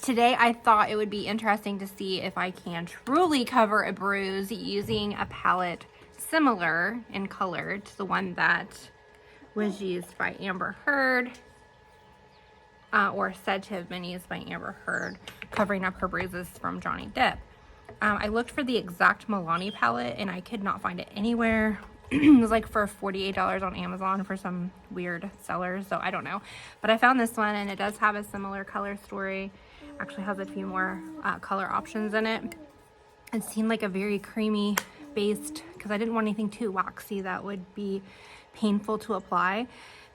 Today I thought it would be interesting to see if I can truly cover a bruise using a palette similar in color to the one that was used by Amber Heard, or said to have been used by Amber Heard, covering up her bruises from Johnny Depp. I looked for the exact Milani palette and I could not find it anywhere. It was like for $48 on Amazon for some weird seller, so I don't know. But I found this one and it does have a similar color story. Actually has a few more color options in it. It seemed like a very creamy based, because I didn't want anything too waxy that would be painful to apply,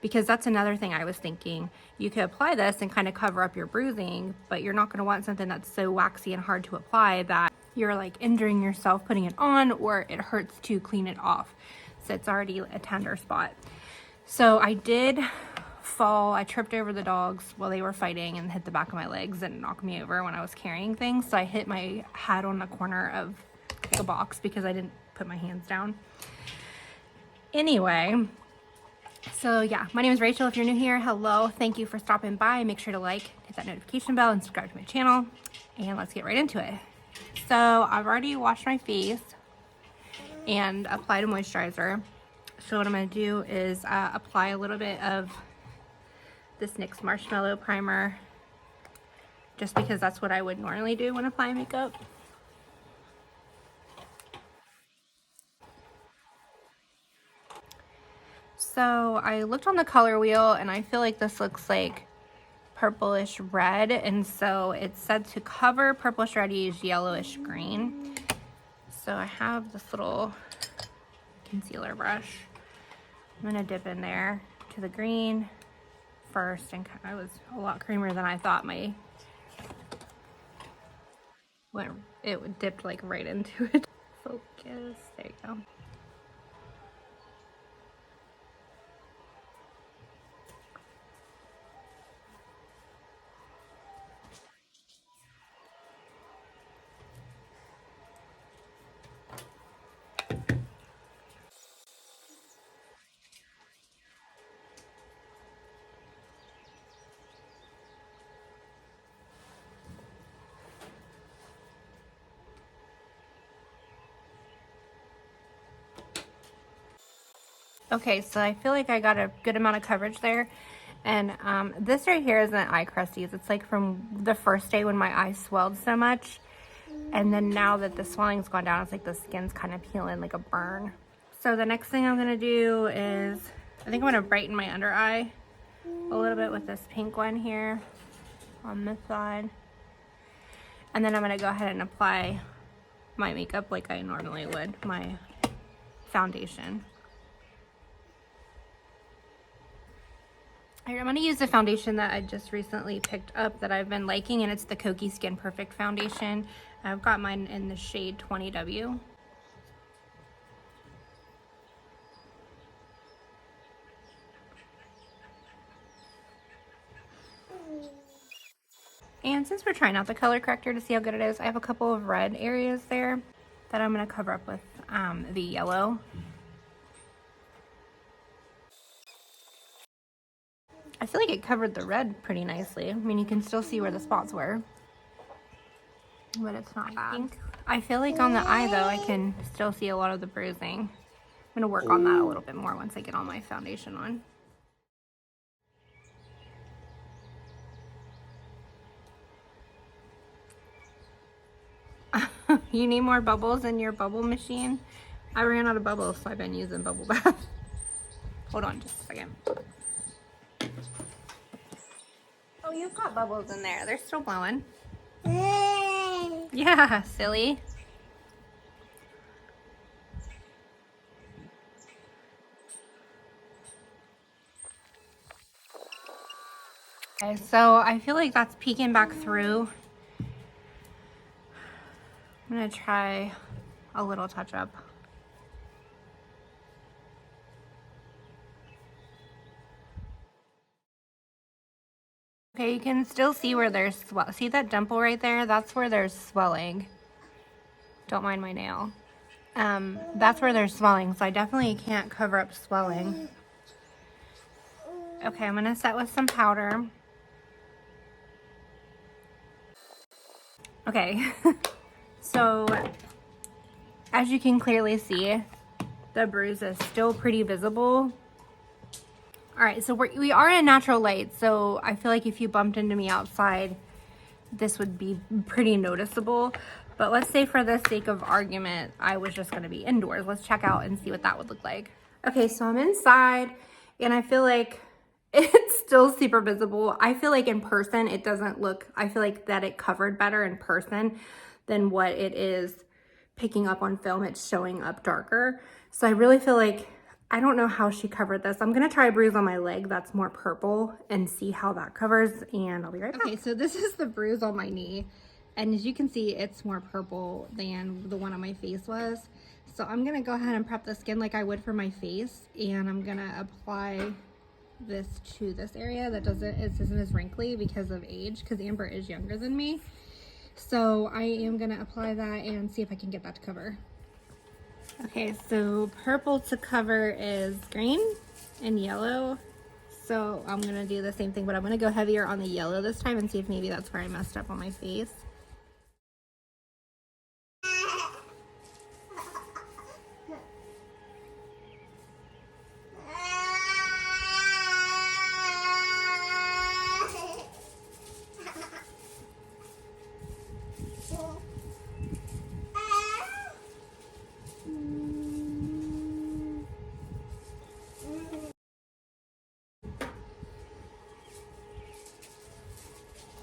because that's another thing I was thinking. You could apply this and kind of cover up your bruising, but you're not going to want something that's so waxy and hard to apply that you're like injuring yourself putting it on, or it hurts to clean it off. So it's already a tender spot. So I did fall. I tripped over the dogs while they were fighting and hit the back of my legs and knocked me over when I was carrying things. So I hit my head on the corner of the box because I didn't put my hands down. Anyway, so yeah, my name is Rachel. If you're new here, hello. Thank you for stopping by. Make sure to like, hit that notification bell, and subscribe to my channel. And let's get right into it. So I've already washed my face and applied a moisturizer. So what I'm going to do is apply a little bit of this NYX Marshmallow Primer, just because that's what I would normally do when applying makeup. So I looked on the color wheel and I feel like this looks like purplish red, and so it said to cover purplish red, use yellowish green. So I have this little concealer brush. I'm gonna dip in there to the green first, and it was a lot creamier than I thought. It dipped like right into it. Focus, there you go. Okay, so I feel like I got a good amount of coverage there. And this right here isn't eye crusties. It's like from the first day when my eyes swelled so much. And then now that the swelling's gone down, it's like the skin's kind of peeling like a burn. So the next thing I'm gonna do is, I think I'm gonna brighten my under eye a little bit with this pink one here on this side. And then I'm gonna go ahead and apply my makeup like I normally would, my foundation. I'm going to use the foundation that I just recently picked up that I've been liking, and it's the Kokie Skin Perfect foundation. I've got mine in the shade 20W. And since we're trying out the color corrector to see how good it is, I have a couple of red areas there that I'm going to cover up with the yellow. I feel like it covered the red pretty nicely. I mean, you can still see where the spots were, but it's not bad. I feel like on the eye though, I can still see a lot of the bruising. I'm gonna work on that a little bit more once I get all my foundation on. You need more bubbles in your bubble machine? I ran out of bubbles, so I've been using bubble bath. Hold on just a second. Oh, you've got bubbles in there. They're still blowing. Yeah, silly. Okay, so I feel like that's peeking back through. I'm gonna try a little touch up. Okay, you can still see where there's swell. See that dimple right there? That's where there's swelling. Don't mind my nail. That's where there's swelling, so I definitely can't cover up swelling. Okay, I'm gonna set with some powder. Okay, so as you can clearly see, the bruise is still pretty visible. All right, so we are in natural light, so I feel like if you bumped into me outside, this would be pretty noticeable. But let's say for the sake of argument, I was just gonna be indoors. Let's check out and see what that would look like. Okay, so I'm inside and I feel like it's still super visible. I feel like in person, it doesn't look, I feel like that it covered better in person than what it is picking up on film. It's showing up darker. So I really feel like, I don't know how she covered this. I'm gonna try a bruise on my leg that's more purple and see how that covers, and I'll be right back. Okay, so this is the bruise on my knee. And as you can see, it's more purple than the one on my face was. So I'm gonna go ahead and prep the skin like I would for my face, and I'm gonna apply this to this area that isn't as wrinkly because of age, because Amber is younger than me. So I am gonna apply that and see if I can get that to cover. Okay, so purple to cover is green and yellow. So I'm gonna do the same thing, but I'm gonna go heavier on the yellow this time and see if maybe that's where I messed up on my face.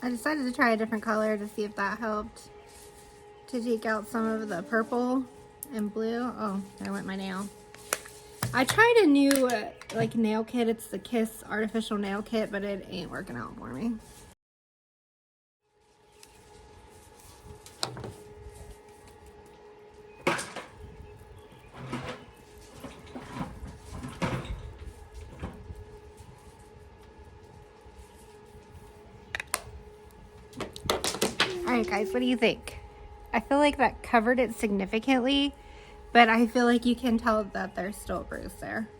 I decided to try a different color to see if that helped to take out some of the purple and blue. Oh, there went my nail. I tried a new like nail kit. It's the Kiss artificial nail kit, but it ain't working out for me. Alright guys, what do you think? I feel like that covered it significantly, but I feel like you can tell that there's still a bruise there.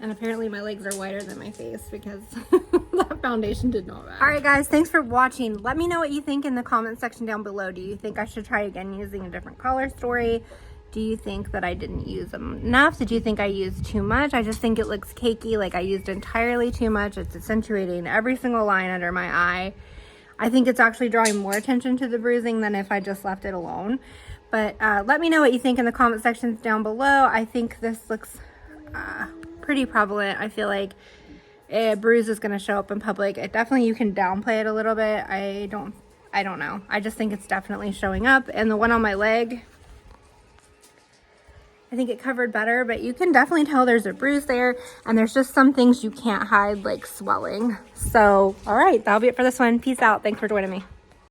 And apparently my legs are whiter than my face because that foundation did not match. Alright guys, thanks for watching. Let me know what you think in the comment section down below. Do you think I should try again using a different color story? Do you think that I didn't use enough? Did you think I used too much? I just think it looks cakey, like I used entirely too much. It's accentuating every single line under my eye. I think it's actually drawing more attention to the bruising than if I just left it alone. But let me know what you think in the comment sections down below. I think this looks pretty prevalent. I feel like a bruise is going to show up in public. It definitely, you can downplay it a little bit. I don't know. I just think it's definitely showing up. And the one on my leg, I think it covered better, but you can definitely tell there's a bruise there, and there's just some things you can't hide, like swelling. So, all right, that'll be it for this one. Peace out. Thanks for joining me.